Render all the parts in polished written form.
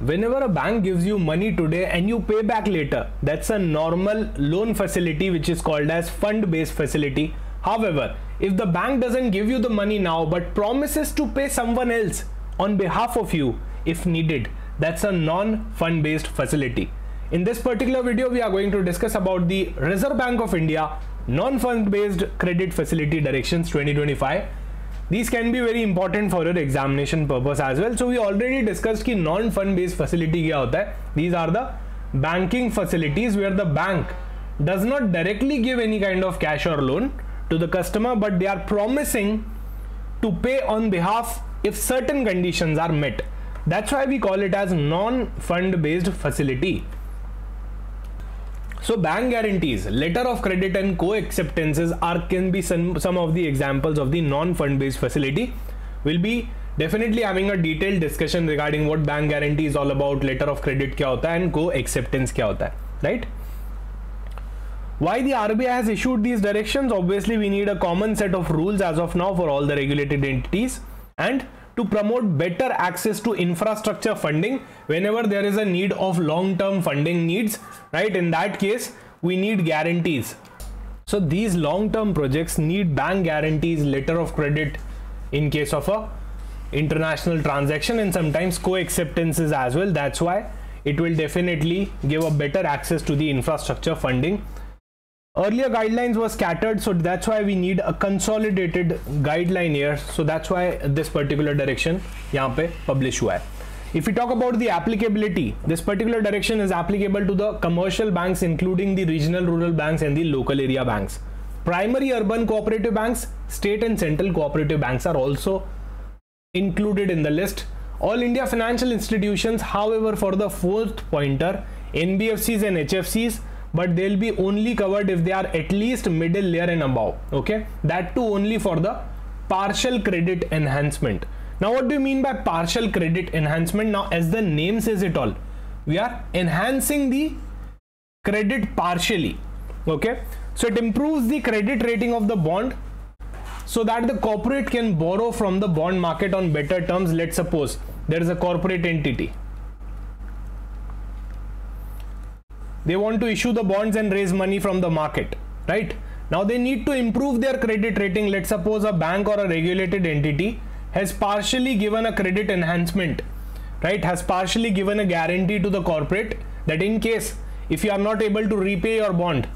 whenever a bank gives you money today and you pay back later, that's a normal loan facility which is called as fund based facility. However, if the bank doesn't give you the money now but promises to pay someone else on behalf of you if needed, that's a non-fund based facility. In this particular video, we are going to discuss about the Reserve Bank of India non-fund based credit facility directions 2025. These can be very important for your examination purpose as well. So we already discussed कि non-fund based facility क्या होता है. These are the banking facilities where the bank does not directly give any kind of cash or loan to the customer, but they are promising to pay on behalf if certain conditions are met. That's why we call it as non-fund based facility. So bank guarantees, letter of credit and co-acceptances can be some of the examples of the non-fund based facility. We'll be definitely having a detailed discussion regarding what bank guarantee is all about, letter of credit क्या होता है and co-acceptance क्या होता है, right? Why the RBI has issued these directions? Obviously, we need a common set of rules as of now for all the regulated entities, and to promote better access to infrastructure funding whenever there is a need of long-term funding needs, right? In that case, we need guarantees. So these long-term projects need bank guarantees, letter of credit in case of a international transaction, and sometimes co-acceptances as well. That's why it will definitely give a better access to the infrastructure funding. Earlier guidelines were scattered, so that's why we need a consolidated guideline here. So that's why this particular direction यहाँ पे publish हुआ है. If we talk about the applicability, this particular direction is applicable to the commercial banks, including the regional rural banks and the local area banks. Primary urban cooperative banks, state and central cooperative banks are also included in the list. All India financial institutions, however, for the fourth pointer, NBFCs and HFCs, but they'll be only covered if they are at least middle layer and above. Okay, that too only for the partial credit enhancement. Now what do you mean by partial credit enhancement? Now, as the name says it all, we are enhancing the credit partially. Okay, so it improves the credit rating of the bond so that the corporate can borrow from the bond market on better terms. Let's suppose there is a corporate entity, they want to issue the bonds and raise money from the market, right? Now they need to improve their credit rating. Let's suppose a bank or a regulated entity has partially given a credit enhancement, right? Has partially given a guarantee to the corporate that in case if you are not able to repay your bond,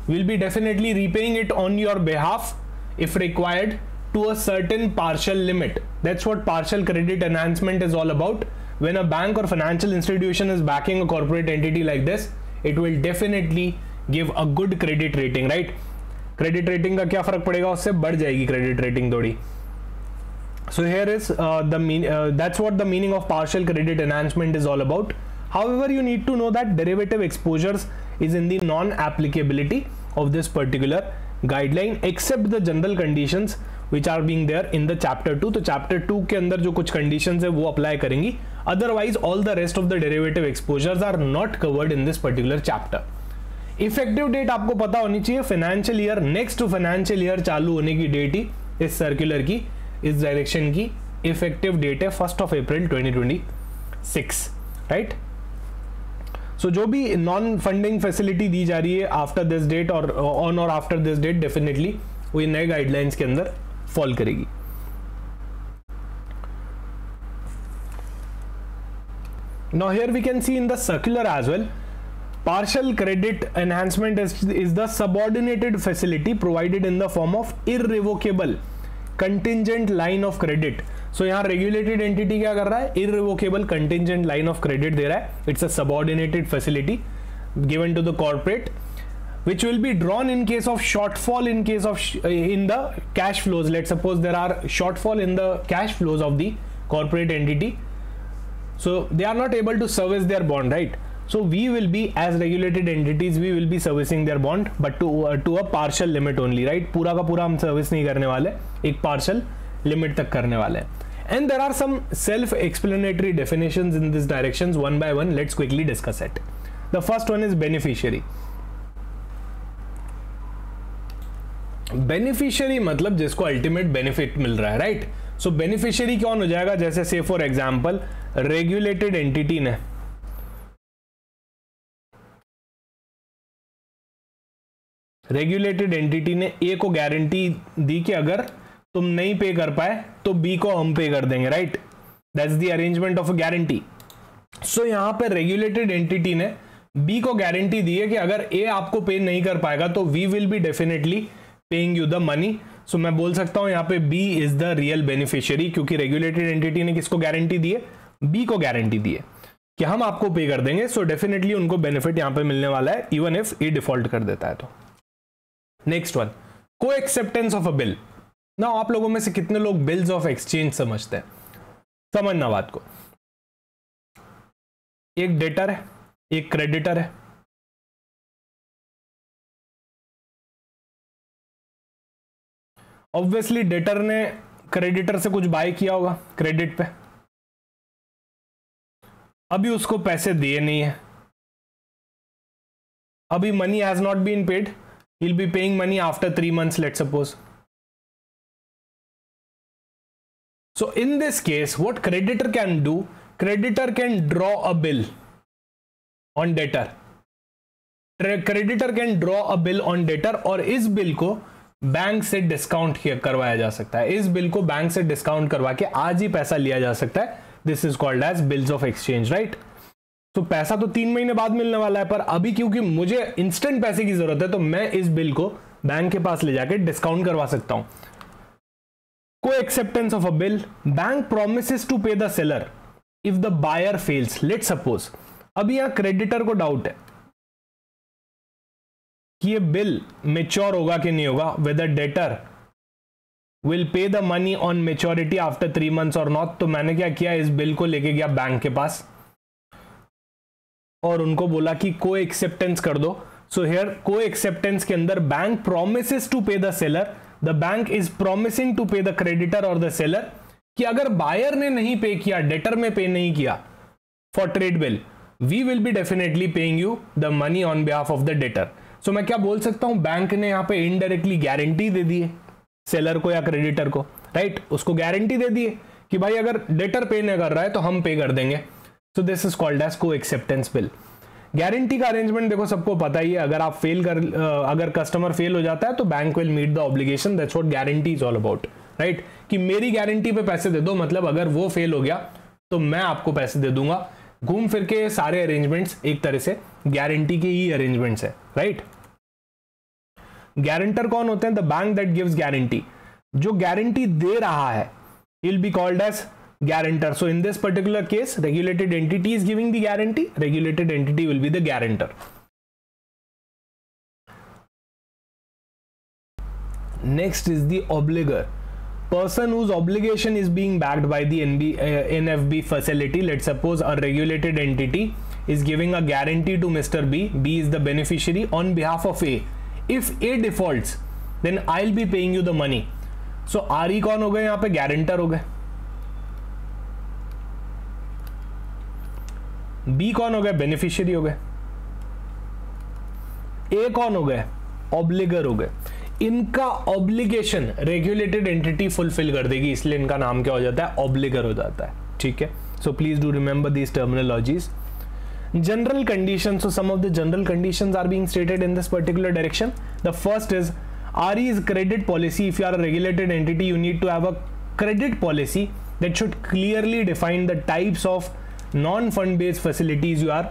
we'll be definitely repaying it on your behalf if required to a certain partial limit. That's what partial credit enhancement is all about. When a bank or financial institution is backing a corporate entity like this, it will definitely give a good credit rating, right? Credit rating का क्या फर्क पड़ेगा, उससे बढ़ जाएगी credit rating थोड़ी. So here is that's what the meaning of partial credit enhancement is all about. However, you need to know that derivative exposures is in the non-applicability of this particular guideline, except the general conditions which are being there in the chapter 2. तो chapter 2 के अंदर जो कुछ conditions है वो apply करेंगी. Otherwise, all the rest of the derivative exposures are not covered in this particular chapter. Effective date आपको पता होनी चाहिए. Financial year, next financial year चालू होने की डेट ही इस सर्कुलर की, इस डायरेक्शन की इफेक्टिव डेट है 1 April 2026, राइट? सो जो भी नॉन फंडिंग फैसिलिटी दी जा रही है आफ्टर दिस डेट और ऑन और आफ्टर दिस डेट, डेफिनेटली वो नए गाइडलाइंस के अंदर फॉल करेगी. Now here we can see in the circular as well, partial credit enhancement is the subordinated facility provided in the form of irrevocable contingent line of credit. So यहाँ regulated entity क्या कर रहा है? Irrevocable contingent line of credit दे रहा है. It's a subordinated facility given to the corporate, which will be drawn in case of shortfall in case of in the cash flows. Let's suppose there are shortfall in the cash flows of the corporate entity. So they are not able to service their bond, right? So we will be, as regulated entities, we will be servicing their bond, but to a partial limit only, right? पूरा का पूरा हम service नहीं करने वाले, एक partial limit तक करने वाले हैं. And there are some self-explanatory definitions in these directions. One by one, let's quickly discuss it. The first one is beneficiary. Beneficiary मतलब जिसको ultimate benefit मिल रहा है, right? So beneficiary कौन हो जाएगा? जैसे say for example regulated entity ने regulated entity ने ए को गारंटी दी कि अगर तुम नहीं पे कर पाए तो बी को हम पे कर देंगे, right? That's the arrangement of a guarantee. So यहां पे रेगुलेटेड एंटिटी ने बी को गारंटी दी है कि अगर ए आपको पे नहीं कर पाएगा तो we will be definitely paying you the money. So मैं बोल सकता हूं यहां पे B is the real beneficiary, क्योंकि रेगुलेटेड एंटिटी ने किसको गारंटी दी है? बी को गारंटी दी है कि हम आपको पे कर देंगे। सो डेफिनेटली उनको बेनिफिट यहां पे मिलने वाला है, इवन इफ ए डिफॉल्ट कर देता है तो। नेक्स्ट वन, को एक्सेप्टेंस ऑफ अ बिल। ना आप लोगों में से कितने लोग बिल्स ऑफ एक्सचेंज समझते हैं? समझना बात को। एक डेटर है, एक क्रेडिटर है। ऑब्वियसली डेटर ने क्रेडिटर से कुछ बाय किया होगा क्रेडिट पे, अभी उसको पैसे दिए नहीं है, अभी money has not been paid, he will be paying money after 3 months, let's suppose. So in this case, what creditor can do? Creditor can draw a bill on debtor. Creditor can draw a bill on debtor और इस bill को bank से discount करवाया जा सकता है। इस bill को बैंक से डिस्काउंट करवा के आज ही पैसा लिया जा सकता है। This is called as bills of exchange, right? तो पैसा तो 3 महीने बाद मिलने वाला है, पर अभी क्योंकि मुझे इंस्टेंट पैसे की जरूरत है तो मैं इस बिल को बैंक के पास ले जाके डिस्काउंट करवा सकता हूं। Co-acceptance of a bill, bank promises to pay the seller if the buyer fails. Let's suppose, अभी यहां क्रेडिटर को डाउट है कि ये बिल मेच्योर होगा कि नहीं होगा, whether debtor will pay the money on maturity after 3 months or not। तो मैंने क्या किया, इस बिल को लेके गया बैंक के पास और उनको बोला कि को एक्सेप्टेंस कर दो। सो हियर को एक्सेप्टेंस के अंदर bank promises to pay the seller, the bank is promising to pay the creditor और द सेलर कि अगर बायर ने नहीं पे किया, डेटर में पे नहीं किया for trade bill, we will be definitely paying you the money on behalf of the debtor. So मैं क्या बोल सकता हूं, बैंक ने यहां पे इनडायरेक्टली गारंटी दे दी है सेलर को या क्रेडिटर को, राइट? उसको गारंटी दे दी है कि भाई अगर डेटर पे नहीं कर रहा है तो हम पे कर देंगे। So this is called as co acceptance bill. Guarantee का अरेंजमेंट देखो सबको पता ही है, अगर आप अगर कस्टमर फेल हो जाता है तो bank will meet the obligation. That's what guarantee is all about, right? कि मेरी गारंटी पे पैसे दे दो, मतलब अगर वो फेल हो गया तो मैं आपको पैसे दे दूंगा। घूम फिर के सारे अरेंजमेंट्स एक तरह से गारंटी के ही अरेंजमेंट्स है, राइट? गारंटर कौन होते हैं? The bank that gives guarantee. जो गारंटी दे रहा है will be called as guarantor. So in this particular case, regulated entity is giving the guarantee, regulated entity will be the guarantor. Next is the obligor, person whose obligation is being backed by the NFB facility. Let's suppose a regulated entity is giving a guarantee to Mr. B. B is the beneficiary on behalf of A. If A defaults, then I'll be paying you the money. So RE कौन हो गए यहाँ पे? guarantor हो गए। B कौन हो गए? बेनिफिशियरी हो गए। ए कौन हो गए? ऑब्लिगर हो गए। इनका ऑब्लिगेशन रेगुलेटेड एंटिटी फुलफिल कर देगी, इसलिए इनका नाम क्या हो जाता है? ऑब्लिगर हो जाता है, ठीक है? So please do remember these terminologies. General condition, so some of the general conditions are being stated in this particular direction. The first is RE is credit policy. If you are a regulated entity, you need to have a credit policy that should clearly define the types of non-fund based facilities you are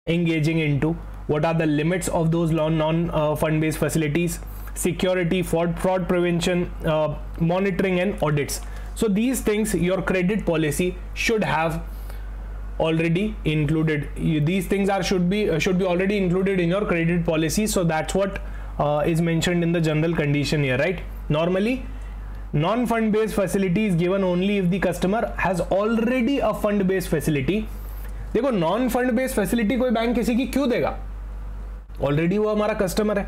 engaging into, what are the limits of those non-fund based facilities, security, fraud prevention, monitoring and audits. So these things your credit policy should have already included. These things should be already included in your credit policy. So that's what is mentioned in the general condition here, right? Normally non-fund based facility is given only if the customer has already a fund based facility. देखो non fund based facility कोई bank किसी की क्यों देगा? Already वो हमारा customer है,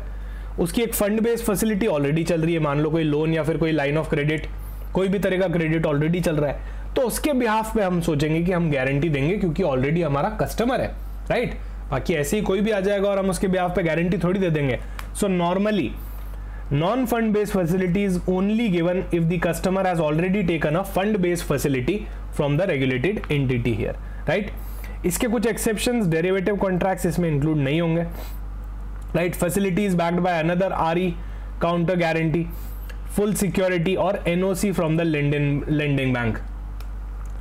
उसकी एक फंड बेस्ड फैसिलिटी ऑलरेडी चल रही है। मान लो कोई लोन या फिर कोई लाइन ऑफ क्रेडिट, कोई भी तरह का क्रेडिट ऑलरेडी चल रहा है, तो उसके बिहाफ पे हम सोचेंगे कि हम गारंटी देंगे क्योंकि ऑलरेडी हमारा कस्टमर है, राइट? बाकी ऐसे ही कोई भी आ जाएगा और हम उसके बिहाफ पे गारंटी थोड़ी दे देंगे। So normally non-fund based facility is only given if the customer has already taken a fund based facility from the regulated entity here, right? इसके कुछ exceptions, derivative contracts इसमें include नहीं होंगे। right? Facility is backed by another RE counter guarantee, full security or NOC from the lending bank.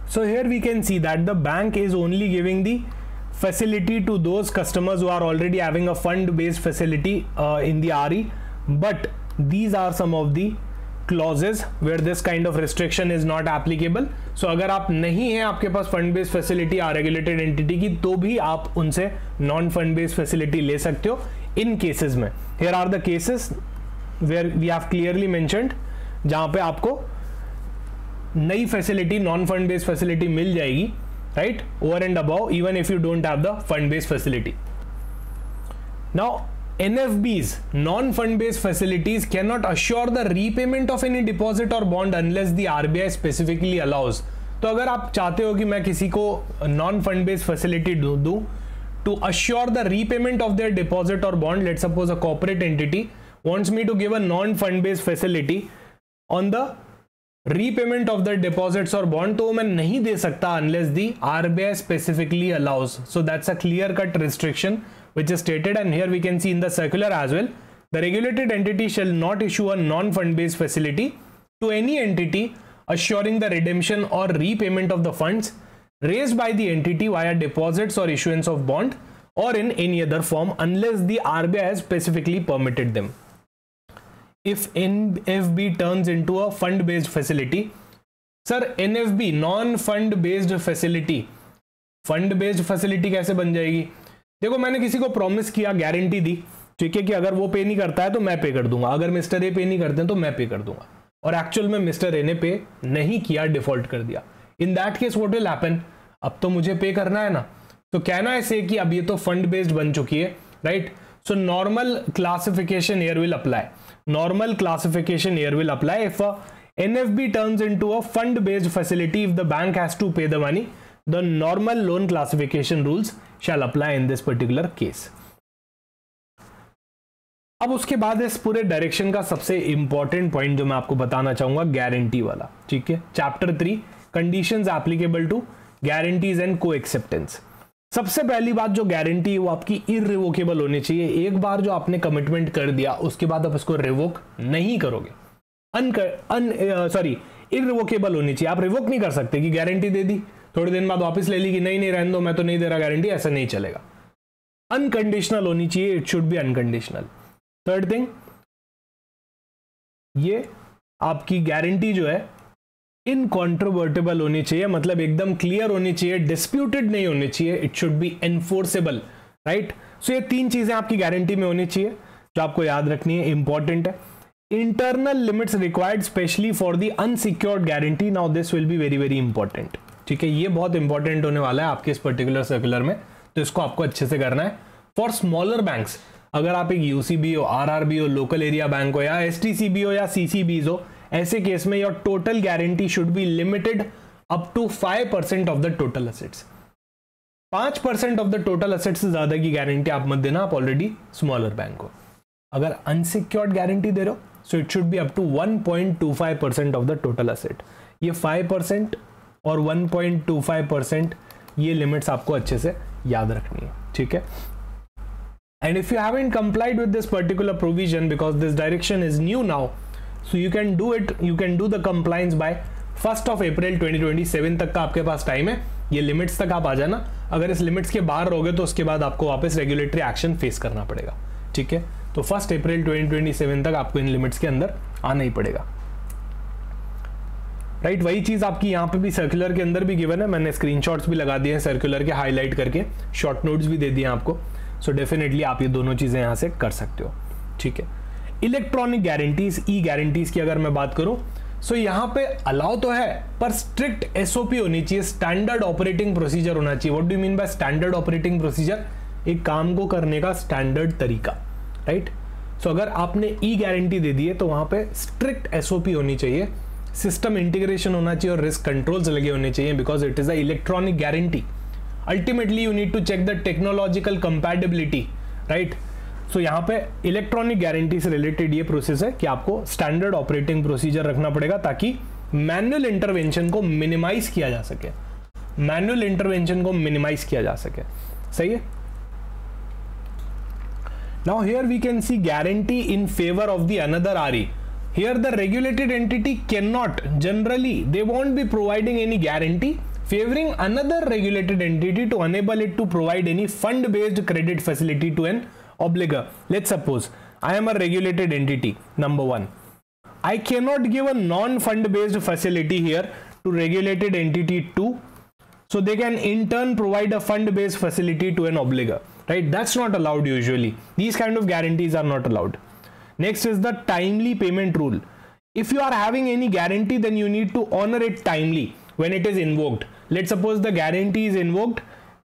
So here we can see that the bank is only giving the facility to those customers who are already having a fund based facility in the RE, but these are some of the clauses where this kind of restriction is not applicable. So अगर आप नहीं है आपके पास fund based facility regulated entity की, तो भी आप उनसे नॉन फंड बेस्ड फैसिलिटी ले सकते हो इन केसेस में. Here are the cases where we have clearly mentioned, जहां पे आपको नई facility non fund based facility मिल जाएगी, right, over and above even if you don't have the fund based facility. Now NFBs, non-fund based facilities, cannot assure the repayment of any deposit or bond unless the RBI specifically allows. तो अगर आप चाहते हो कि मैं किसी को non fund based facility दूं to assure the repayment of their deposit or bond, let's suppose a corporate entity wants me to give a non-fund based facility on the repayment of the deposits और bond, तो मैं नहीं दे सकता unless the RBI specifically allows. So that's a clear cut restriction which is stated, and here we can see in the circular as well, the regulated entity shall not issue a non-fund based facility to any entity assuring the redemption or repayment of the funds raised by the entity via deposits or issuance of bond or in any other form unless the RBI has specifically permitted them. If NFB turns into a fund based facility, sir, NFB non fund based facility, fund based facility कैसे बन जाएगी? देखो, मैंने किसी को promise किया, guarantee दी, ठीक है, कि अगर वो पे नहीं करता है तो मैं पे कर दूंगा, अगर मिस्टर ए पे नहीं करते हैं तो मैं पे कर दूंगा, और एक्चुअल में मिस्टर ए ने पे नहीं किया, डिफॉल्ट कर दिया. In that case what will happen? अब तो मुझे पे करना है ना, तो कहना है से कि अब ये तो फंड बेस्ड बन चुकी है, right? So normal classification here will apply. Normal classification here will apply if a NFB turns into a fund based facility. If the bank has to pay the money, the normal loan classification rules shall apply in this particular case. अब उसके बाद इस पूरे direction का सबसे important point जो मैं आपको बताना चाहूंगा, गारंटी वाला, ठीक है. Chapter 3, conditions applicable to guarantees and co acceptance. सबसे पहली बात, जो गारंटी है वो आपकी इररिवोकेबल होनी चाहिए. एक बार जो आपने कमिटमेंट कर दिया उसके बाद आप इसको रिवोक नहीं करोगे. इररिवोकेबल होनी चाहिए. आप रिवोक नहीं कर सकते कि गारंटी दे दी, थोड़े दिन बाद वापस ले ली कि नहीं रहने दो, मैं तो नहीं दे रहा गारंटी, ऐसा नहीं चलेगा. अनकंडीशनल होनी चाहिए, it should B unconditional. Third thing, ये आपकी गारंटी जो है इनकॉन्ट्रोवर्टेबल होनी चाहिए, मतलब एकदम क्लियर होनी चाहिए, डिस्प्यूटेड नहीं होनी चाहिए, it should be enforceable, right? So ये 3 चीजें आपकी गारंटी में होनी चाहिए जो आपको याद रखनी है, इंपॉर्टेंट है. Internal limits required specially for the unsecured guarantee. Now this will be very very important, ठीक है, ये बहुत इंपॉर्टेंट होने वाला है आपके इस पर्टिकुलर सर्कुलर में, तो इसको आपको अच्छे से करना है. फॉर स्मॉलर बैंक्स, अगर आप एक यूसीबी हो, आरआरबी हो, लोकल एरिया बैंक हो, या एसटीसीबी हो, या सीसीबीज हो, ऐसे केस में your total guarantee should be limited up to 5% of the total assets. 5% of the total assets से ज्यादा की गारंटी आप मत देना, आप ऑलरेडी स्मॉलर बैंक हो. अगर अनसिक्योर्ड गारंटी दे रहे हो, so it should be up to 1.25% of the total asset. ये 5% और 1.25% ये लिमिट्स आपको अच्छे से याद रखनी है, ठीक है. And if you haven't complied with this particular provision, because this direction is new now, so you can do it, you can do the compliance by 1st of April 2027 तक का आपके पास टाइम है. ये लिमिट्स तक आप आ जाना. अगर इस लिमिट्स के बाहर रहोगे तो उसके बाद आपको वापस रेगुलेटरी एक्शन फेस करना पड़ेगा, ठीक है. तो 1st अप्रैल 2027 तक आपको इन लिमिट्स के अंदर आना ही पड़ेगा, राइट? वही चीज आपकी यहाँ पे भी सर्कुलर के अंदर भी गिवन है. मैंने स्क्रीनशॉट्स भी लगा दिए हैं सर्कुलर के, हाईलाइट करके शॉर्ट नोट्स भी दे दिए आपको. सो डेफिनेटली आप ये दोनों चीजें यहां से कर सकते हो, ठीक है. इलेक्ट्रॉनिक गारंटीज, ई गारंटीज की अगर मैं बात करूं, सो यहां पे अलाउ तो है, पर स्ट्रिक्ट एसओपी होनी चाहिए, स्टैंडर्ड ऑपरेटिंग प्रोसीजर होना चाहिए. What do you mean by standard operating procedure? एक काम को करने का स्टैंडर्ड तरीका, राइट? सो अगर आपने ई गारंटी दे दी है तो वहां पे स्ट्रिक्ट एसओपी होनी चाहिए, सिस्टम इंटीग्रेशन होना चाहिए और रिस्क कंट्रोल्स लगे होने चाहिए, because it is a electronic guarantee. Ultimately, you need to check the technological compatibility, right? So यहाँ पे इलेक्ट्रॉनिक गारंटी से रिलेटेड ये प्रोसेस है कि आपको स्टैंडर्ड ऑपरेटिंग प्रोसीजर रखना पड़ेगा ताकि मैनुअल इंटरवेंशन को मिनिमाइज किया जा सके, सही है. Now here we can see guarantee in favor of the another RE. Here the regulated entity cannot, generally they won't be providing any guarantee favoring another regulated entity to enable it to provide any fund based credit facility to an obligor. Let's suppose I am a regulated entity, number one. I cannot give a non-fund based facility here to regulated entity 2, so they can in turn provide a fund based facility to an obligor, right? That's not allowed usually. These kind of guarantees are not allowed. Next is the timely payment rule. If you are having any guarantee, then you need to honor it timely when it is invoked. Let's suppose the guarantee is invoked,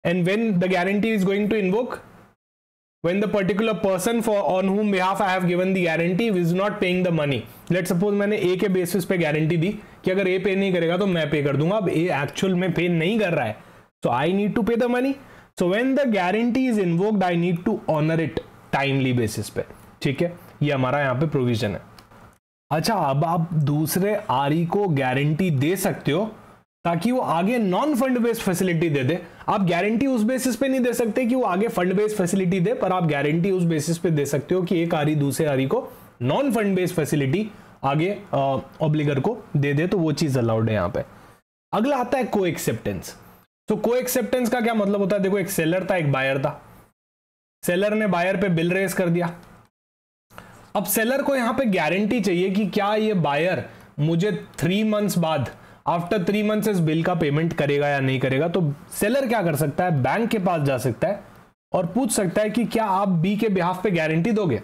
and when the guarantee is going to invoke, when the particular person on whom behalf I have given the guarantee is not paying the money. Let's suppose मैंने A के basis पे guarantee दी कि अगर A पे नहीं करेगा तो मैं पे कर दूंगा. अब A एक्चुअल में पे नहीं कर रहा है, so I need to pay the money. So when the guarantee is invoked, I need to honor it timely basis पे. ठीक है, ये हमारा यहाँ पे प्रोविजन है. अच्छा, अब आप दूसरे RE को गारंटी दे सकते हो ताकि वो आगे नॉन फंड बेस्ड फैसिलिटी दे दे. आप गारंटी उस बेसिस पे नहीं दे सकते कि वो आगे फंड बेस्ड फैसिलिटी दे, पर आप गारंटी उस बेसिस पे दे सकते हो कि एक RE दूसरे RE को नॉन फंड बेस्ड फैसिलिटी आगे ऑब्लिगर को दे दे, तो वो चीज अलाउड है यहाँ पे. अगला आता है को एक्सेप्टेंस. तो को एक्सेप्टेंस का क्या मतलब होता है? देखो, एक सेलर था, एक बायर था. सेलर ने बायर पे बिल रेज कर दिया. अब सेलर को यहाँ पे गारंटी चाहिए कि क्या ये बायर मुझे 3 मंथ्स बाद, आफ्टर 3 मंथ्स इस बिल का पेमेंट करेगा या नहीं करेगा. तो सेलर क्या कर सकता है? बैंक के पास जा सकता है और पूछ सकता है कि क्या आप बी के बिहाफ पे गारंटी दोगे.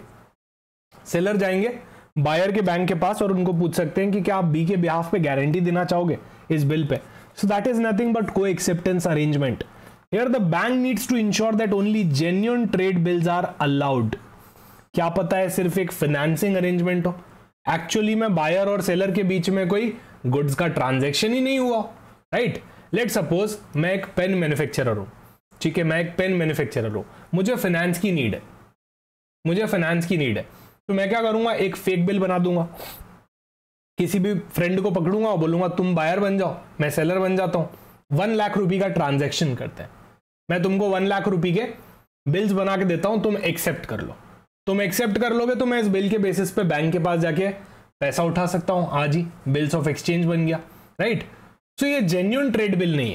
सेलर जाएंगे बायर के बैंक के पास और उनको पूछ सकते हैं कि क्या आप बी के बिहाफ पे गारंटी देना चाहोगे इस बिल पे. So that is nothing but co-acceptance arrangement. Here the bank needs to ensure that only genuine trade bills are allowed. क्या पता है सिर्फ एक फाइनेंसिंग अरेंजमेंट हो, एक्चुअली में बायर और सेलर के बीच में कोई गुड्स का ट्रांजैक्शन ही नहीं हुआ, राइट. लेट्स सपोज मैं एक पेन मैन्युफैक्चरर हूं. ठीक है, मैं एक पेन मैन्युफैक्चरर हूं, मुझे फाइनेंस की नीड है, तो मैं क्या करूंगा? एक फेक बिल बना दूंगा, किसी भी फ्रेंड को पकड़ूंगा और बोलूंगा तुम बायर बन जाओ, मैं सेलर बन जाता हूं. 1 लाख रुपए का ट्रांजैक्शन करते हैं, मैं तुमको 1 लाख रुपए के बिल्स बना के देता हूं, तुम एक्सेप्ट कर लो. तुम एक्सेप्ट कर लोगे तो मैं इस बिल के बेसिस पे बैंक के पास जाके पैसा उठा सकता हूं. आज ही बिल्स ऑफ एक्सचेंज बन गया, राइट. सो ये जेन्युइन ट्रेड बिल नहीं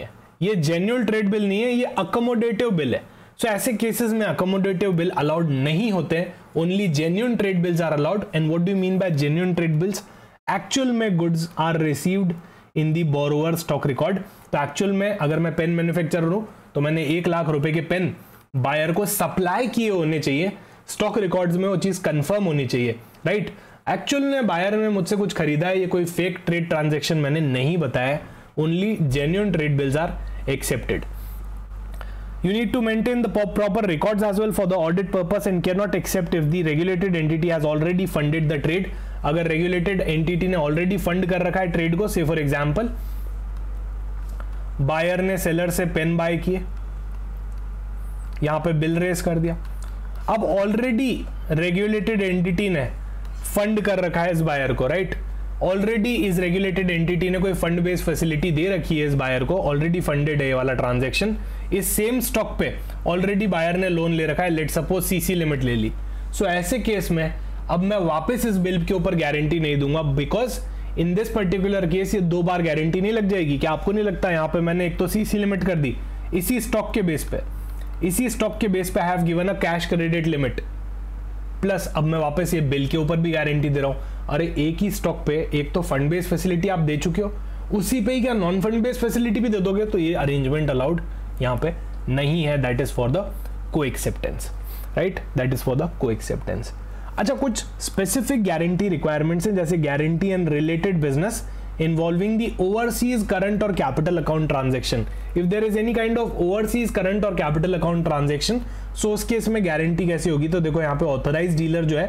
है, ये अकोमोडेटिव बिल है. सो ऐसे केसेस में अकोमोडेटिव बिल अलाउड नहीं होते हैं. Only genuine trade bills are allowed. And what do you mean by genuine trade bills? Actual में goods are received in the borrower stock record. तो एक्चुअल में अगर मैं पेन मैन्युफैक्चरर हूं तो मैंने 1 लाख रुपए के पेन बायर को सप्लाई किए होने चाहिए, स्टॉक रिकॉर्ड्स में वो चीज कंफर्म होनी चाहिए, राइट. एक्चुअल में बायर ने मुझसे कुछ खरीदा है, ये कोई फेक ट्रेड ट्रांजैक्शन मैंने नहीं बताया. Only genuine trade bills are accepted. You need to maintain the proper records as well for the audit purpose and cannot accept if the regulated entity has already funded the trade. अगर regulated entity ने already fund कर रखा है trade को, say for example buyer ने seller से pen bye किए, यहां पे बिल रेज कर दिया. अब ऑलरेडी रेगुलेटेड एंटिटी ने फंड कर रखा है इस बायर को, राइट. ऑलरेडी इस रेगुलेटेड एंटिटी ने कोई फंड बेस्ड फैसिलिटी दे रखी है इस बायर को, ऑलरेडी फंडेड है ये वाला ट्रांजैक्शन. इस सेम स्टॉक पे ऑलरेडी बायर ने लोन ले रखा है, लेट सपोज सीसी लिमिट ले ली. सो ऐसे केस में अब मैं वापस इस बिल के ऊपर गारंटी नहीं दूंगा, because in this particular case ये 2 बार गारंटी नहीं लग जाएगी. क्या आपको नहीं लगता? यहाँ पे मैंने एक तो सीसी लिमिट कर दी इसी स्टॉक के बेस पे, I have given a cash credit limit, plus अब मैं वापस ये बिल के ऊपर भी गारंटी दे रहा हूं. अरे एक ही स्टॉक पे एक तो फंड बेस्ड फैसिलिटी आप दे चुके हो, उसी पे ही क्या नॉन फंड बेस्ड फैसिलिटी भी दे दोगे? तो ये अरेंजमेंट अलाउड यहाँ पे नहीं है. दैट इज फॉर द को acceptance, right. That is for the को एक्सेप्टेंस. अच्छा, कुछ स्पेसिफिक गारंटी रिक्वायरमेंट्स हैं, जैसे guarantee and related business involving the overseas current or capital account transaction. If there is any kind of overseas current or capital account transaction, so उस case में guarantee कैसी होगी? तो देखो यहाँ पे ऑथराइज डीलर जो है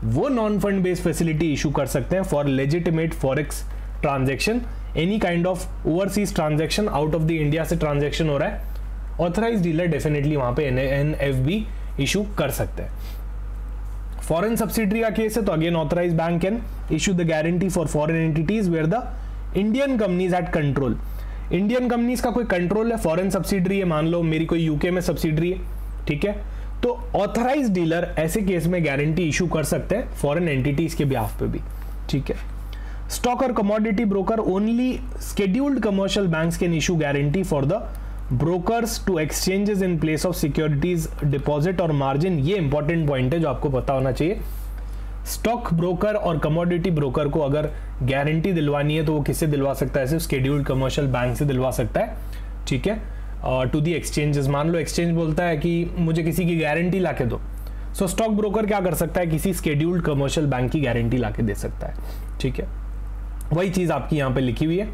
वो non fund based facility issue कर सकते हैं for legitimate forex transaction. Any kind of overseas transaction, out of the India से ट्रांजेक्शन हो रहा है, ऑथराइज डीलर डेफिनेटली वहां पे NFB इशू कर सकते हैं. फॉरेन सब्सिडरी का केस है तो again authorise bank can issue the guarantee for foreign entities where the Indian companies at control. Indian companies का कोई कंट्रोल है, फॉरेन सब्सिडरी है, मान लो मेरी कोई यूके में सब्सिडरी है, ठीक है, तो तो ऑथराइज्ड डीलर ऐसे केस में गारंटी इशू कर सकते हैं फॉरेन एंटिटीज के बिहाफ पे भी, ठीक है। स्टॉक और commodity broker only scheduled commercial banks can issue guarantee for the brokers to exchanges in place of securities deposit और मार्जिन। ये इंपॉर्टेंट पॉइंट है जो आपको पता होना चाहिए। स्टॉक ब्रोकर और कमोडिटी ब्रोकर को अगर गारंटी दिलवानी है तो वो किससे दिलवा सकता है? सिर्फ scheduled कमर्शियल बैंक से दिलवा सकता है, ठीक है। टू दी एक्सचेंजेस, मान लो एक्सचेंज बोलता है कि मुझे किसी की गारंटी ला के दो, सो स्टॉक ब्रोकर क्या कर सकता है? किसी scheduled कमर्शियल बैंक की गारंटी ला के दे सकता है, ठीक है। वही चीज आपकी यहां पे लिखी हुई है।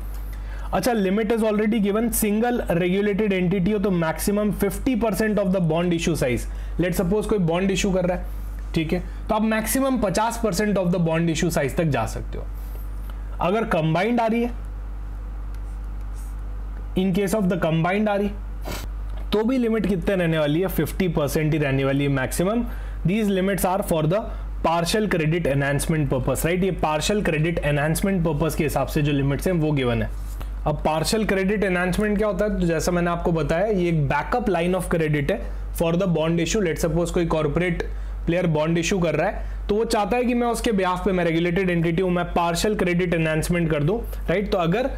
अच्छा, limit is already given. Single regulated entity हो तो maximum 50% of the bond issue size. Let suppose कोई बॉन्ड इशू कर रहा है, ठीक है, तो आप maximum 50% of the bond issue size तक जा सकते हो। अगर कंबाइंड आ रही है, in case of the combined आ रही, तो भी लिमिट कितने रहने वाली है? 50% ही रहने वाली है maximum. These limits are for the partial credit enhancement purpose, right. ये पार्शियल क्रेडिट एनहांसमेंट पर्पस के हिसाब से जो लिमिट्स हैं वो गिवन है। अब पार्शियल क्रेडिट एनहांसमेंट क्या होता है? तो जैसा मैंने आपको बताया, ये एक बैकअप लाइन ऑफ क्रेडिट है for the bond issue. Late suppose कोई कॉर्पोरेट प्लेयर बॉन्ड इशू कर रहा है, तो वो चाहता है कि मैं उसके बिहाफ पे, मैं रेगुलेटेड एंटिटी हूं, मैं पार्शियल क्रेडिट एनहांसमेंट कर दूं, राइट। तो अगर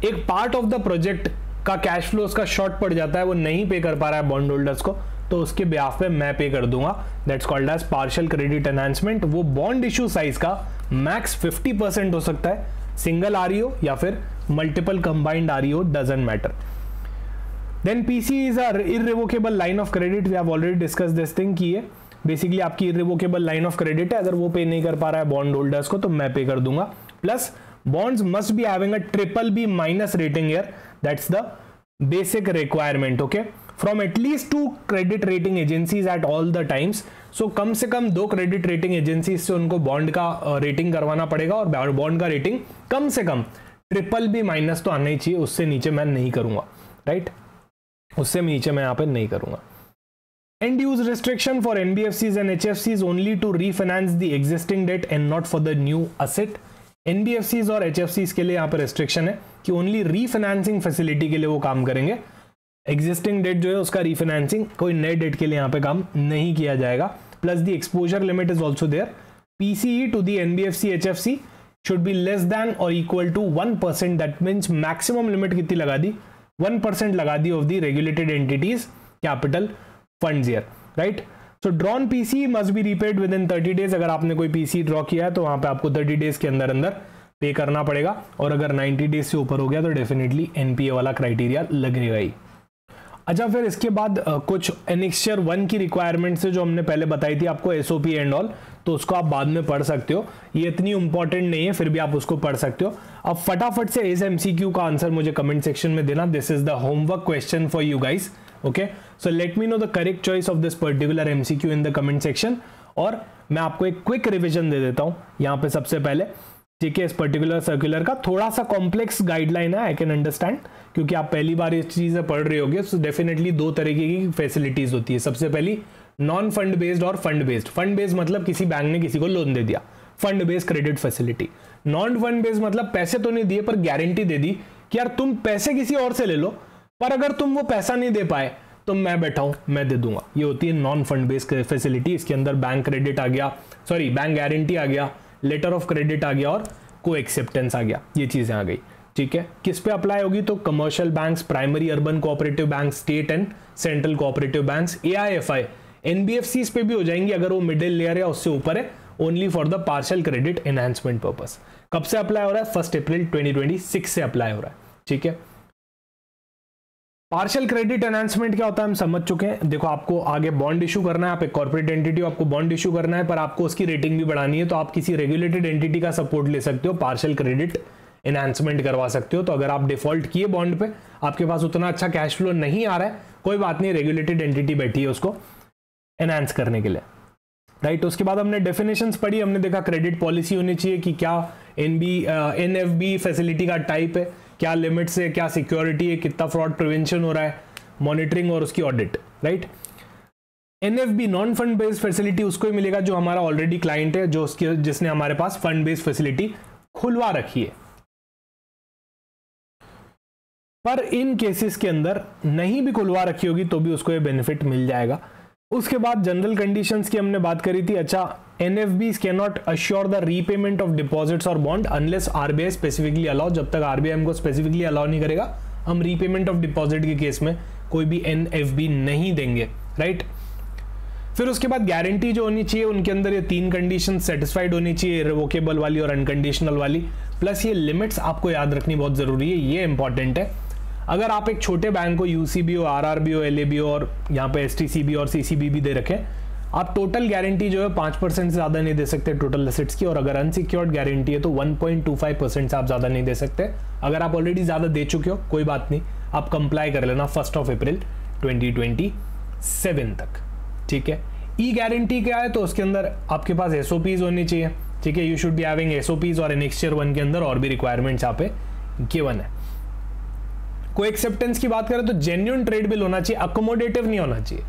एक पार्ट ऑफ द प्रोजेक्ट का कैश फ्लो उसका शॉर्ट पड़ जाता है, वो नहीं पे कर पा रहा है बॉन्ड होल्डर्स को, तो उसके बिहाफ पे मैं पे कर दूंगा। That's called as partial credit enhancement. वो बॉन्ड इशू साइज का मैक्स 50% हो सकता है, सिंगल आ रही हो या फिर मल्टीपल कंबाइंड आ रही हो, doesn't matter. Then PC is a irrevocable line of credit. We have already discuss this thing की है बेसिकली आपकी इररिवोकेबल लाइन ऑफ क्रेडिट है। अगर वो पे नहीं कर पा रहा है बॉन्ड होल्डर्स को, तो मैं पे कर दूंगा। Plus bonds must be having a BBB- rating here, that's the basic requirement, okay, from at least 2 credit rating agencies at all the times. So कम से कम 2 क्रेडिट रेटिंग एजेंसीज से उनको बॉन्ड का रेटिंग करवाना पड़ेगा, और बॉन्ड का रेटिंग कम से कम BBB- तो आना ही चाहिए, उससे नीचे मैं नहीं करूंगा, राइट, उससे नीचे मैं यहां पे नहीं करूंगा। End use restriction for NBFCs and HFCs only to refinance the existing debt and not for the new asset. NBFCs और HFCs के लिए यहाँ पे restriction है कि only refinancing facility के लिए वो काम करेंगे। Existing debt जो है उसका refinancing, कोई नए debt के लिए यहाँ पे काम नहीं किया जाएगा। Plus the exposure limit is also there. PCE to the NBFC HFC should be less than or equal to 1%. That means maximum limit कितनी लगा दी? 1% लगा दी of the regulated entities capital funds here, right? So drawn PC must be repaid within 30 days. अगर आपने कोई PC draw किया है तो वहां पे आपको 30 डेज के अंदर अंदर पे करना पड़ेगा, और अगर 90 डेज से ऊपर हो गया तो डेफिनेटली NPA वाला क्राइटेरिया लगेगा ही। अच्छा, फिर इसके बाद कुछ एनेक्स्चर 1 की रिक्वायरमेंट्स है जो हमने पहले बताई थी आपको, SOP एंड ऑल, तो उसको आप बाद में पढ़ सकते हो, ये इतनी इंपॉर्टेंट नहीं है, फिर भी आप उसको पढ़ सकते हो। अब फटाफट से इस MCQ का आंसर मुझे कमेंट सेक्शन में देना। This is the homework question for you guys, okay. So let me know the correct choice of this particular MCQ in the comment section, और मैं आपको एक क्विक रिविजन दे देता हूं यहाँ पे सबसे पहले, ठीक है। इस पर्टिकुलर सर्कुलर का थोड़ा सा कॉम्प्लेक्स गाइडलाइन है, आई कैन अंडरस्टैंड, क्योंकि आप पहली बार इस चीजें पढ़ रहे होगे। सो डेफिनेटली 2 तरीके की फैसिलिटीज होती है। सबसे पहली नॉन फंड बेस्ड और फंड बेस्ड। फंड बेस्ड मतलब किसी बैंक ने किसी को लोन दे दिया, fund based credit facility. Non fund based मतलब पैसे तो नहीं दिए पर गारंटी दे दी कि यार तुम पैसे किसी और से ले लो, पर अगर तुम वो पैसा नहीं दे पाए तो मैं बैठा हूं, मैं दे दूंगा। ये होती है नॉन फंड बेस्ड फैसिलिटी। इसके अंदर बैंक क्रेडिट आ गया, सॉरी बैंक गारंटी आ गया, लेटर ऑफ क्रेडिट आ गया और को एक्सेप्टेंस आ गया, ये चीजें आ गई, ठीक है। किस पे अप्लाई होगी? तो commercial banks, primary urban cooperative bank, state and central cooperative banks, AIFI, NBFCs पे भी हो जाएंगी अगर वो मिडिल लेयर या उससे ऊपर है, only for the partial credit enhancement purpose. कब से अप्लाई हो रहा है? 1 अप्रैल 2026 से अप्लाई हो रहा है, ठीक है। पार्शियल क्रेडिट एनहांसमेंट क्या होता है हम समझ चुके हैं। देखो, आपको आगे बॉन्ड इशू करना है, आप एक कॉर्पोरेट एंटिटी हो, आपको बॉन्ड इशू करना है, पर आपको उसकी रेटिंग भी बढ़ानी है, तो आप किसी रेगुलेटेड एंटिटी का सपोर्ट ले सकते हो, पार्शियल क्रेडिट एनहांसमेंट करवा सकते हो। तो अगर आप डिफॉल्ट किए बॉन्ड पे, आपके पास उतना अच्छा कैश फ्लो नहीं आ रहा है, कोई बात नहीं, रेगुलेटेड एंटिटी बैठी है उसको एनहांस करने के लिए, राइट। उसके बाद हमने डेफिनेशंस पढ़ी, हमने देखा क्रेडिट पॉलिसी होनी चाहिए कि क्या NFB फैसिलिटी का टाइप है, क्या लिमिट्स है, क्या सिक्योरिटी है, कितना फ्रॉड प्रिवेंशन हो रहा है, मॉनिटरिंग और उसकी audit, right. NFB non fund based facility उसको ही मिलेगा जो हमारा ऑलरेडी क्लाइंट है, जो जिसने हमारे पास फंड बेस्ड फैसिलिटी खुलवा रखी है। पर इन केसेस के अंदर नहीं भी खुलवा रखी होगी तो भी उसको ये बेनिफिट मिल जाएगा। उसके बाद जनरल कंडीशंस की हमने बात करी थी। अच्छा, NFBs can not assure the repayment of deposits और bond unless RBI specifically allow. जब तक RBI हमको स्पेसिफिकली अलाउ नहीं करेगा, हम रीपेमेंट ऑफ डिपॉजिट के केस में कोई भी NFB नहीं देंगे, राइट। फिर उसके बाद गारंटी जो होनी चाहिए, उनके अंदर ये 3 कंडीशन सेटिस्फाइड होनी चाहिए, रिवोकेबल वाली और अनकंडीशनल वाली, प्लस ये लिमिट्स आपको याद रखनी बहुत जरूरी है, ये इंपॉर्टेंट है। अगर आप एक छोटे बैंक को UCB हो, RRB हो, LAB हो और यहाँ पे STCB और CCB भी दे रखें, आप टोटल गारंटी जो है 5% से ज़्यादा नहीं दे सकते टोटल एसेट्स की, और अगर अनसिक्योर्ड गारंटी है तो 1.25% से आप ज़्यादा नहीं दे सकते। अगर आप ऑलरेडी ज़्यादा दे चुके हो कोई बात नहीं, आप कंप्लाई कर लेना 1 अप्रैल 2027 तक, ठीक है। ई गारंटी क्या है, तो उसके अंदर आपके पास SOPs होनी चाहिए, ठीक है। You should be having SOPs और एनेक्स्चर 1 के अंदर और भी रिक्वायरमेंट्स यहाँ पे गिवन है। कोई एक्सेप्टेंस की बात करें तो जेन्युइन ट्रेड बिल होना चाहिए, अकोमोडेटिव नहीं होना चाहिए।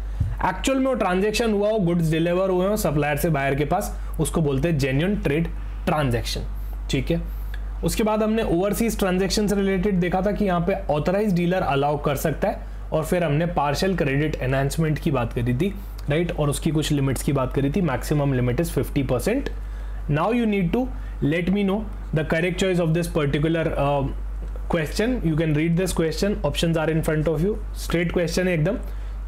एक्चुअल में वो ट्रांजैक्शन हुआ हो, गुड्स डिलीवर हुए हो सप्लायर से बायर के पास, उसको बोलते हैं जेन्युइन ट्रेड ट्रांजैक्शन, ठीक है। उसके बाद हमने ओवरसीज ट्रांजैक्शन से रिलेटेड देखा था कि यहाँ पे ऑथराइज डीलर अलाउ कर सकता है, और फिर हमने पार्शियल क्रेडिट एनहांसमेंट की बात करी थी, राइट, और उसकी कुछ लिमिट्स की बात करी थी। Maximum limit is 50%। Now you need to let me know the correct choice of this particular question. You can read this question, options are in front of you, straight question है एकदम,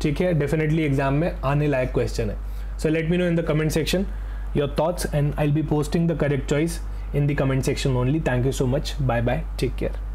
ठीक है, definitely exam में आने लायक question है। So let me no in the comment section your thoughts and I will be posting the correct choice in the comment section only. Thank you so much. Bye bye. Take care.